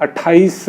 28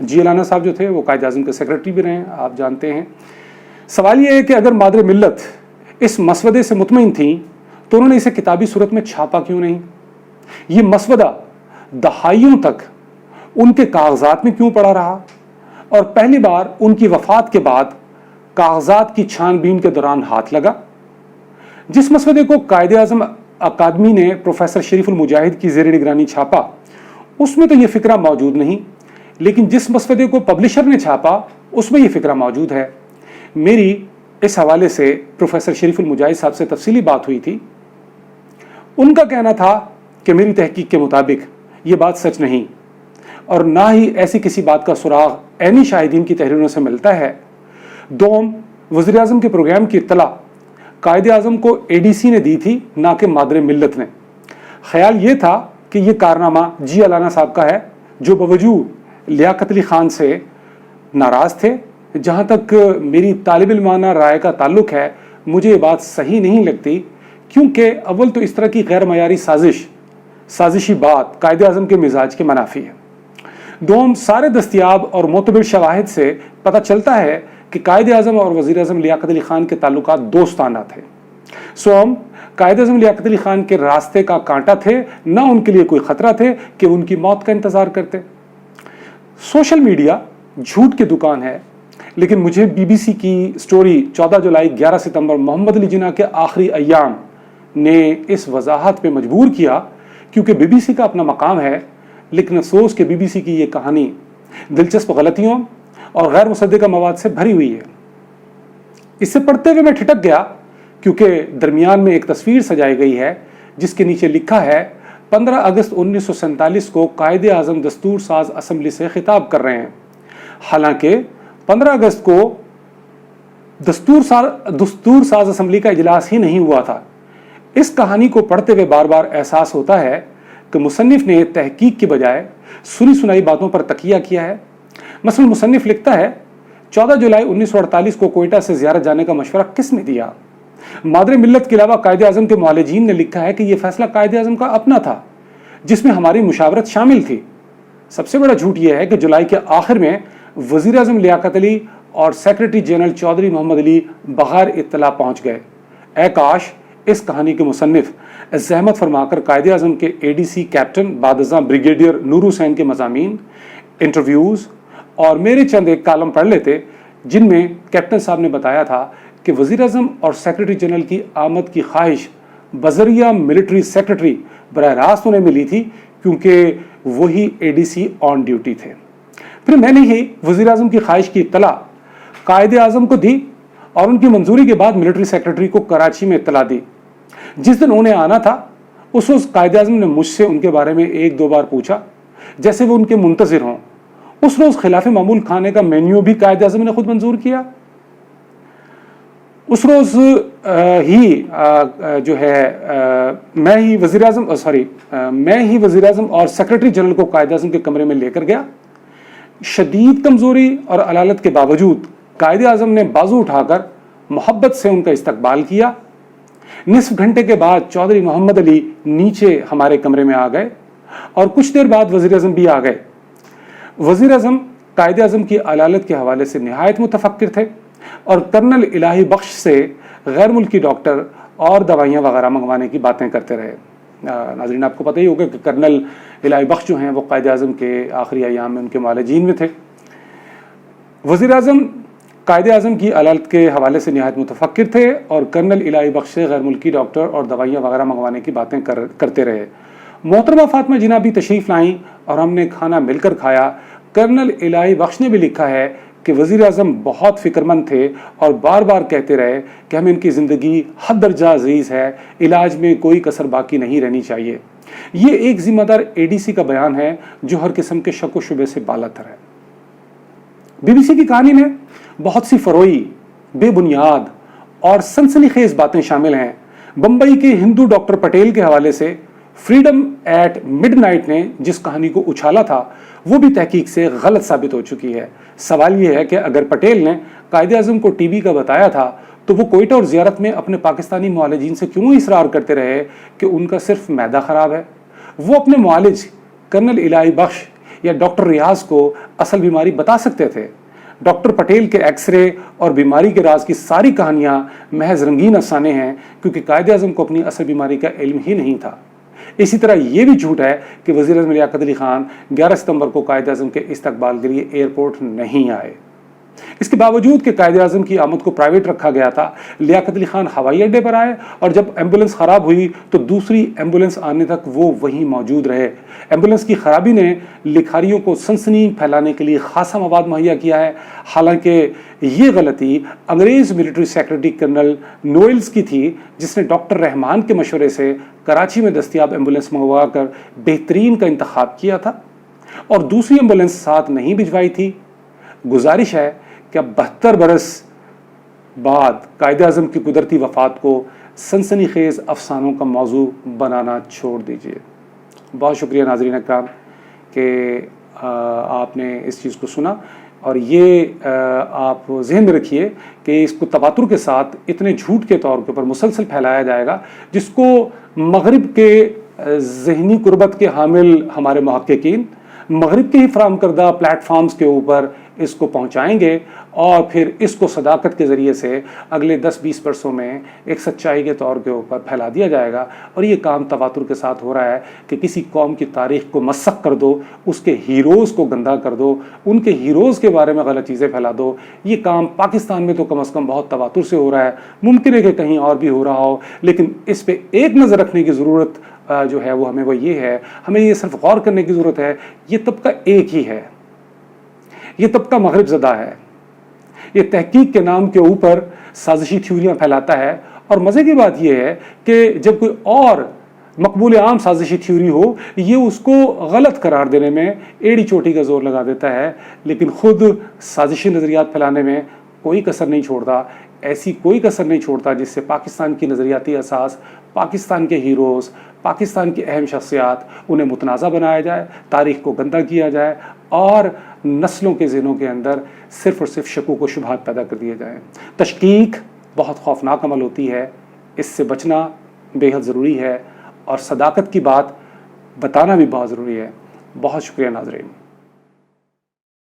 جی الانا صاحب جو تھے وہ قائد اعظم کے سیکرٹری بھی رہے ہیں، آپ جانتے ہیں۔ سوال یہ ہے کہ اگر مادر ملت اس مسودے سے مطمئن تھیں تو انہوں نے اسے کتابی صورت میں چھاپا کیوں نہیں؟ یہ مسودہ دہائیوں تک ان کے کاغذات میں کیوں پڑا رہا اور پہلی بار ان کی وفات کے بعد کاغذات کی چھان بین کے دوران ہاتھ لگا؟ جس مسودے کو قائد اعظم اکادمی نے پروفیسر شریف المجاہد کی زیر نگرانی چھاپا اس میں تو یہ فکرہ موجود نہیں، لیکن جس مسودے کو پبلشر نے چھاپا اس میں یہ فکرہ موجود ہے۔ میری اس حوالے سے پروفیسر شریف المجاہد صاحب سے تفصیلی بات ہوئی تھی۔ ان کا کہنا تھا کہ میری تحقیق کے مطابق یہ بات سچ نہیں اور نہ ہی ایسی کسی بات کا سراغ عینی شاہدین کی تحریروں سے ملتا ہے۔ دوم، وزیر اعظم کے پروگرام کی اطلاع قائد اعظم کو اے ڈی سی نے دی تھی، نہ کہ مادر ملت نے۔ خیال یہ تھا کہ یہ کارنامہ جی الانا صاحب کا ہے، جو باوجود لیاقت علی خان سے ناراض تھے۔ جہاں تک میری طالب علمانہ رائے کا تعلق ہے، مجھے یہ بات صحیح نہیں لگتی، کیونکہ اول تو اس طرح کی غیر معیاری سازشی بات قائد اعظم کے مزاج کے منافی ہے۔ دوم، سارے دستیاب اور معتبر شواہد سے پتہ چلتا ہے کہ قائد اعظم اور وزیر اعظم لیاقت علی خان کے تعلقات دوستانہ تھے۔ سوم، قائد اعظم لیاقت علی خان کے راستے کا کانٹا تھے، نہ ان کے لیے کوئی خطرہ تھے کہ ان کی موت کا انتظار کرتے۔ سوشل میڈیا جھوٹ کی دکان ہے، لیکن مجھے بی بی سی کی سٹوری 14 جولائی 11 ستمبر محمد علی جناح کے آخری ایام نے اس وضاحت پہ مجبور کیا، کیونکہ بی بی سی کا اپنا مقام ہے، لیکن افسوس کہ بی بی سی کی یہ کہانی دلچسپ غلطیوں اور غیر مصدقہ مواد سے بھری ہوئی ہے۔ اس سے پڑھتے ہوئے میں ٹھٹک گیا، کیونکہ درمیان میں ایک تصویر سجائی گئی ہے جس کے نیچے لکھا ہے 15 اگست 1947 کو قائد اعظم دستور ساز اسمبلی سے خطاب کر رہے ہیں، حالانکہ 15 اگست کو دستور ساز اسمبلی کا اجلاس ہی نہیں ہوا تھا۔ اس کہانی کو پڑھتے ہوئے بار بار احساس ہوتا ہے کہ مصنف نے تحقیق کی بجائے سنی سنائی باتوں پر تکیہ کیا ہے۔ مثلا مصنف لکھتا ہے 14 جولائی 1948 کو کوئٹہ سے زیارت جانے کا مشورہ کس نے دیا؟ مادر ملت کے علاوہ قائد اعظم کے معالجین نے لکھا ہے کہ یہ فیصلہ قائد اعظم کا اپنا تھا، جس میں ہماری مشاورت شامل تھی۔ سب سے بڑا جھوٹ یہ ہے کہ جولائی کے آخر میں وزیر اعظم لیاقت علی اور سیکرٹری جنرل چودھری محمد علی بغیر اطلاع پہنچ گئے۔ اے کاش اس کہانی کے مصنف زحمت فرما کر قائد اعظم کے اے ڈی سی کیپٹن بعد ازاں بریگیڈیئر نور حسین کے مضامین، انٹرویوز اور میرے چند ایک کالم پڑھ لیتے، جن میں کیپٹن صاحب نے بتایا تھا کہ وزیر اعظم اور سیکرٹری جنرل کی آمد کی خواہش بذریعہ ملٹری سیکرٹری براہ راست انہیں ملی تھی، کیونکہ وہی اے ڈی سی آن ڈیوٹی تھے۔ پھر میں نے ہی وزیر اعظم کی خواہش کی اطلاع قائد اعظم کو دی اور ان کی منظوری کے بعد ملٹری سیکرٹری کو کراچی میں اطلاع دی۔ جس دن انہیں آنا تھا اس روز قائد اعظم نے مجھ سے ان کے بارے میں 1-2 بار پوچھا، جیسے وہ ان کے منتظر ہوں۔ اس روز خلاف معمول کھانے کا مینیو بھی قائد اعظم نے خود منظور کیا۔ اس روز میں ہی وزیر اعظم اور سیکرٹری جنرل کو قائد اعظم کے کمرے میں لے کر گیا۔ شدید کمزوری اور علالت کے باوجود قائد اعظم نے بازو اٹھا کر محبت سے ان کا استقبال کیا۔ نصف گھنٹے کے بعد چودھری محمد علی نیچے ہمارے کمرے میں آ گئے اور کچھ دیر بعد وزیر اعظم بھی آ گئے۔ وزیر اعظم قائد اعظم کی علالت کے حوالے سے نہایت متفکر تھے اور کرنل الہی بخش سے غیر ملکی ڈاکٹر اور دوائیاں وغیرہ منگوانے کی باتیں کرتے رہے۔ ناظرین، آپ کو پتہ ہی ہوگا کہ کرنل الہی بخش جو ہیں وہ قائد اعظم کے آخری ایام میں ان کے معالجین میں تھے۔ وزیر اعظم قائد اعظم کی علالت کے حوالے سے نہایت متفکر تھے اور کرنل الہی بخش سے غیر ملکی ڈاکٹر اور دوائیاں وغیرہ منگوانے کی باتیں کرتے رہے۔ محترمہ فاطمہ جناح بھی تشریف لائیں اور ہم نے کھانا مل کر کھایا۔ کرنل الہی بخش نے بھی لکھا ہے کہ وزیر اعظم بہت فکر مند تھے اور بار بار کہتے رہے کہ ہمیں ان کی زندگی حد درجہ عزیز ہے، علاج میں کوئی کسر باقی نہیں رہنی چاہیے۔ یہ ایک ذمہ دار اے ڈی سی کا بیان ہے جو ہر قسم کے شک و شبے سے بالاتر ہے۔ بی بی سی کی کہانی میں بہت سی فروئی، بے بنیاد اور سنسنی خیز باتیں شامل ہیں۔ بمبئی کے ہندو ڈاکٹر پٹیل کے حوالے سے فریڈم ایٹ مڈ نائٹ نے جس کہانی کو اچھالا تھا وہ بھی تحقیق سے غلط ثابت ہو چکی ہے۔ سوال یہ ہے کہ اگر پٹیل نے قائد اعظم کو ٹی بی کا بتایا تھا تو وہ کوئٹہ اور زیارت میں اپنے پاکستانی معالجین سے کیوں اصرار کرتے رہے کہ ان کا صرف معدہ خراب ہے؟ وہ اپنے معالج کرنل الہی بخش یا ڈاکٹر ریاض کو اصل بیماری بتا سکتے تھے. ڈاکٹر پٹیل کے ایکس رے اور بیماری کے راز کی ساری کہانیاں محض رنگین افسانے ہیں کیونکہ قائد اعظم کو اپنی اصل بیماری کا علم ہی نہیں تھا. اسی طرح یہ بھی جھوٹ ہے کہ وزیر اعظم لیاقت علی خان 11 ستمبر کو قائد اعظم کے استقبال کے لیے ایئرپورٹ نہیں آئے. اس کے باوجود کہ قائد اعظم کی آمد کو پرائیویٹ رکھا گیا تھا، لیاقت علی خان ہوائی اڈے پر آئے اور جب ایمبولنس خراب ہوئی تو دوسری ایمبولنس آنے تک وہ وہیں موجود رہے. ایمبولنس کی خرابی نے لکھاریوں کو سنسنی پھیلانے کے لیے خاصا مواد مہیا کیا ہے. حالانکہ یہ غلطی انگریز ملٹری سیکرٹری کرنل نوئلز کی تھی، جس نے ڈاکٹر رحمان کے مشورے سے کراچی میں دستیاب ایمبولنس منگوا کر بہترین کا انتخاب کیا تھا اور دوسری ایمبولنس ساتھ نہیں بھجوائی تھی. گزارش ہے کہ اب 72 برس بعد قائد اعظم کی قدرتی وفات کو سنسنی خیز افسانوں کا موضوع بنانا چھوڑ دیجیے. بہت شکریہ ناظرین اکرام کہ آپ نے اس چیز کو سنا، اور یہ آپ ذہن میں رکھیے کہ اس کو تواتر کے ساتھ اتنے جھوٹ کے طور کے اوپر مسلسل پھیلایا جائے گا جس کو مغرب کے ذہنی قربت کے حامل ہمارے محققین مغرب کے ہی فراہم کردہ پلیٹ فارمز کے اوپر اس کو پہنچائیں گے اور پھر اس کو صداقت کے ذریعے سے اگلے 10-20 برسوں میں ایک سچائی کے طور کے اوپر پھیلا دیا جائے گا. اور یہ کام تواتر کے ساتھ ہو رہا ہے کہ کسی قوم کی تاریخ کو مسخ کر دو، اس کے ہیروز کو گندہ کر دو، ان کے ہیروز کے بارے میں غلط چیزیں پھیلا دو. یہ کام پاکستان میں تو کم از کم بہت تواتر سے ہو رہا ہے. ممکن ہے کہ کہیں اور بھی ہو رہا ہو، لیکن اس پہ ایک نظر رکھنے کی ضرورت جو ہے وہ ہمیں یہ ہے، ہمیں یہ صرف غور کرنے کی ضرورت ہے. یہ طبقہ ایک ہی ہے، یہ طبقہ مغرب زدہ ہے. یہ تحقیق کے نام کے اوپر سازشی تھیوریاں پھیلاتا ہے، اور مزے کی بات یہ ہے کہ جب کوئی اور مقبول عام سازشی تھیوری ہو یہ اس کو غلط قرار دینے میں ایڑی چوٹی کا زور لگا دیتا ہے، لیکن خود سازشی نظریات پھیلانے میں کوئی کسر نہیں چھوڑتا. ایسی کوئی کسر نہیں چھوڑتا جس سے پاکستان کی نظریاتی اساس، پاکستان کے ہیروز، پاکستان کی اہم شخصیات انہیں متنازع بنایا جائے، تاریخ کو گندہ کیا جائے اور نسلوں کے ذہنوں کے اندر صرف اور صرف شکوک و شبہات پیدا کر دیے جائیں. تشکیک بہت خوفناک عمل ہوتی ہے، اس سے بچنا بے حد ضروری ہے اور صداقت کی بات بتانا بھی بہت ضروری ہے. بہت شکریہ ناظرین.